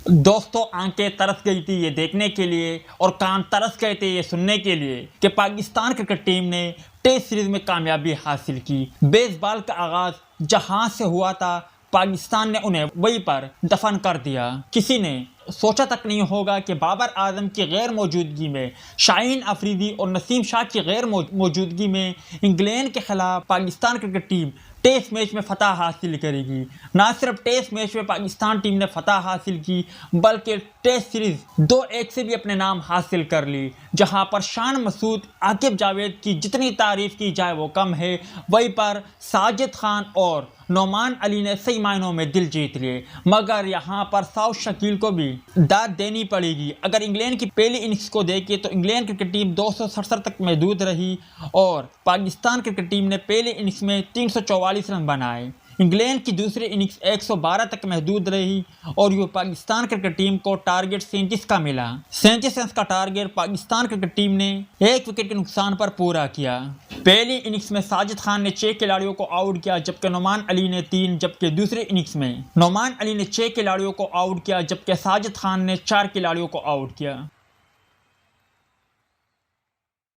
दोस्तों, आंखें तरस गई थी ये देखने के लिए और कान तरस गए थे ये सुनने के लिए कि पाकिस्तान क्रिकेट टीम ने टेस्ट सीरीज में कामयाबी हासिल की। बेसबॉल का आगाज जहां से हुआ था, पाकिस्तान ने उन्हें वहीं पर दफन कर दिया। किसी ने सोचा तक नहीं होगा कि बाबर आजम की गैर मौजूदगी में, शाहीन अफरीदी और नसीम शाह की गैर मौजूदगी में इंग्लैंड के खिलाफ Pakistan cricket team test match में फतह हासिल करेगी। ना सिर्फ टेस्ट मैच में पाकिस्तान टीम ने फतह हासिल की, बल्कि टेस्ट सीरीज 2-1 से भी अपने नाम हासिल कर ली। जहां पर शान मसूद, आकिब जावेद की जितनी तारीफ की जाए वो कम है, वहीं पर साजिद खान और नोमान अली ने सही मायनों में दिल जीत लिए। मगर यहाँ पर साउथ शकील को भी दाद देनी पड़ेगी। अगर इंग्लैंड की पहली इनिंग्स को देखें तो इंग्लैंड क्रिकेट टीम 267 तक महदूद रही और पाकिस्तान क्रिकेट टीम ने पहली इनिंग्स में 344 रन बनाए। इंग्लैंड की दूसरी इनिंग्स 112 तक महदूद रही और ये पाकिस्तान क्रिकेट टीम को टारगेट 37 का मिला। 37 रन का टारगेट पाकिस्तान क्रिकेट टीम ने 1 विकेट के नुकसान पर पूरा किया। पहली इनिंग्स में साजिद खान ने 6 खिलाड़ियों को आउट किया, जबकि नोमान अली ने 3, जबकि दूसरी इनिंग्स में नोमान अली ने 6 खिलाड़ियों को आउट किया, जबकि साजिद खान ने 4 खिलाड़ियों को आउट किया।